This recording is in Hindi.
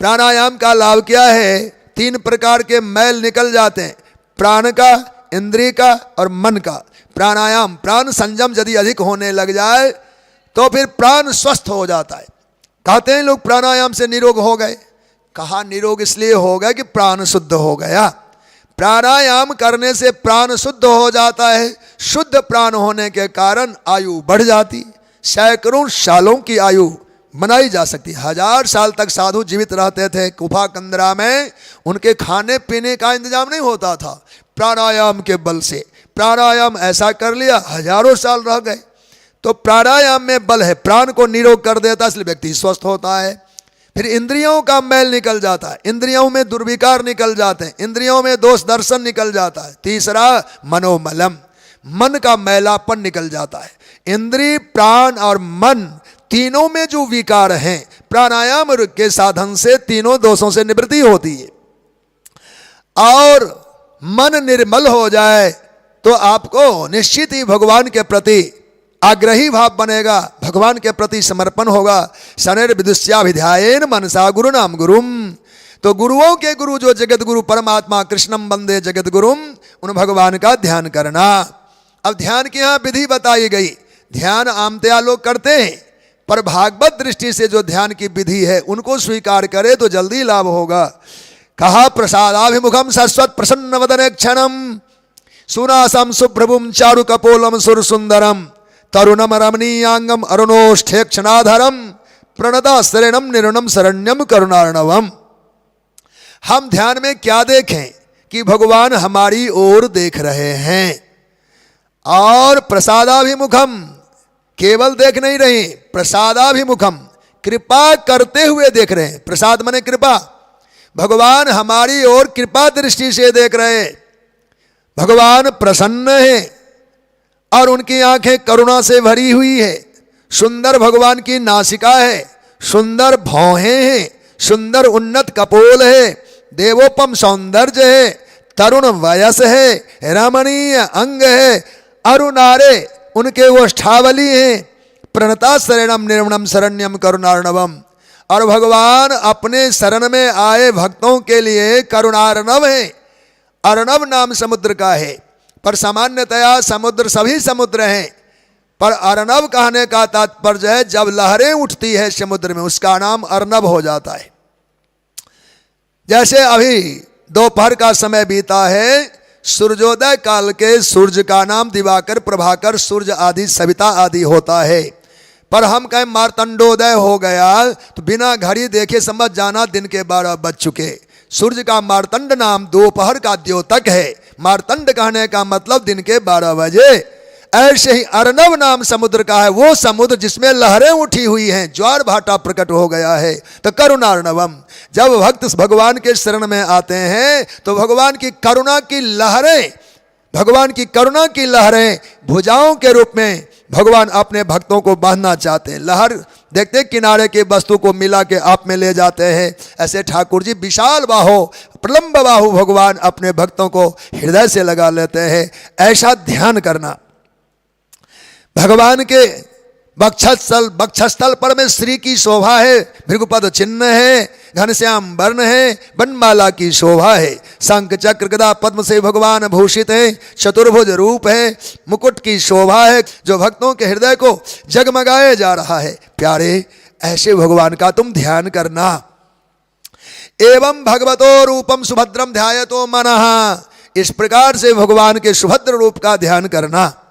प्राणायाम का लाभ क्या है? 3 प्रकार के मैल निकल जाते हैं, प्राण का, इंद्रिय का और मन का। प्राणायाम, प्राण संयम यदि अधिक होने लग जाए तो फिर प्राण स्वस्थ हो जाता है। कहते हैं लोग प्राणायाम से निरोग हो गए। कहा निरोग इसलिए हो गया कि प्राण शुद्ध हो गया। प्राणायाम करने से प्राण शुद्ध हो जाता है। शुद्ध प्राण होने के कारण आयु बढ़ जाती, सैकड़ों सालों की आयु बनाई जा सकती। 1000 साल तक साधु जीवित रहते थे गुफा कंदरा में। उनके खाने पीने का इंतजाम नहीं होता था, प्राणायाम के बल से। प्राणायाम ऐसा कर लिया, हजारों साल रह गए। तो प्राणायाम में बल है, प्राण को निरोग कर देता, इसलिए व्यक्ति स्वस्थ होता है। फिर इंद्रियों का मैल निकल जाता है, इंद्रियों में दुर्विकार निकल जाते हैं, इंद्रियों में दोष दर्शन निकल जाता है। तीसरा मनोमलम, मन का मैलापन निकल जाता है। इंद्रिय, प्राण और मन तीनों में जो विकार हैं, प्राणायाम के साधन से तीनों दोषों से निवृत्ति होती है। और मन निर्मल हो जाए तो आपको निश्चित ही भगवान के प्रति आग्रही भाव बनेगा, भगवान के प्रति समर्पण होगा। शनैर विदुष्याभिध्यायेन मनसा गुरु नाम गुरुम। तो गुरुओं के गुरु जो जगत गुरु परमात्मा कृष्णम वंदे जगत गुरुम, उन भगवान का ध्यान करना। अब ध्यान की यहाँ विधि बताई गई। ध्यान आमतया लोग करते हैं, पर भागवत दृष्टि से जो ध्यान की विधि है उनको स्वीकार करे तो जल्दी लाभ होगा। कहा प्रसादाभिमुखम सरस्वत प्रसन्न वदने क्षणम सुनासम सुप्रभुम चारु कपोलम सुर सुंदरम तरुणम रमणीयांगम अरुणोष्ठे क्षणाधरम प्रणदा शरणम निरुणम शरण्यम करुणार्णवम। हम ध्यान में क्या देखें कि भगवान हमारी ओर देख रहे हैं। और प्रसादाभिमुखम, केवल देख नहीं रहे, प्रसादाभिमुखम, कृपा करते हुए देख रहे हैं। प्रसाद माने कृपा। भगवान हमारी ओर कृपा दृष्टि से देख रहे हैं। भगवान प्रसन्न है और उनकी आंखें करुणा से भरी हुई है। सुंदर भगवान की नासिका है, सुंदर भौहें हैं, सुंदर उन्नत कपोल है, देवोपम सौंदर्य है, तरुण वयस है, रमणीय अंग है, अरुणारे उनके ओष्ठावली हैं। प्रणता शरणम निर्मणम शरण्यम करुणार्णवम। और भगवान अपने शरण में आए भक्तों के लिए करुणार्णव है। अर्णव नाम समुद्र का है, पर सामान्यतया समुद्र सभी समुद्र हैं, पर अर्णव कहने का तात्पर्य है जब लहरें उठती है समुद्र में, उसका नाम अर्णव हो जाता है। जैसे अभी दोपहर का समय बीता है, सूर्योदय काल के सूर्य का नाम दिवाकर, प्रभाकर, सूर्य आदि, सविता आदि होता है। पर हम कहें मार्तंडोदय हो गया तो बिना घड़ी देखे समझ जाना दिन के 12 बज चुके। सूर्य का मार्तंड नाम दोपहर का द्योतक है। मार्तंड कहने का मतलब दिन के 12 बजे। ऐसे ही अर्णव नाम समुद्र का है, वो समुद्र जिसमें लहरें उठी हुई हैं, ज्वार भाटा प्रकट हो गया है। तो करुणार्णवम, जब भक्त भगवान के शरण में आते हैं तो भगवान की करुणा की लहरें, भगवान की करुणा की लहरें भुजाओं के रूप में भगवान अपने भक्तों को बांधना चाहते हैं। लहर देखते किनारे की वस्तु को मिला के आप में ले जाते हैं। ऐसे ठाकुर जी विशाल बाहु, प्रलंब बाहु भगवान अपने भक्तों को हृदय से लगा लेते हैं। ऐसा ध्यान करना। भगवान के वक्षस्थल पर में श्री की शोभा है, भृगुपद चिन्ह है, घनश्याम वर्ण है, बनमाला की शोभा है, शंख चक्र गदा पद्म से भगवान भूषित है, चतुर्भुज रूप है, मुकुट की शोभा है जो भक्तों के हृदय को जगमगाए जा रहा है। प्यारे, ऐसे भगवान का तुम ध्यान करना। एवं भगवतो रूपम सुभद्रम ध्यायतो मनः, इस प्रकार से भगवान के सुभद्र रूप का ध्यान करना।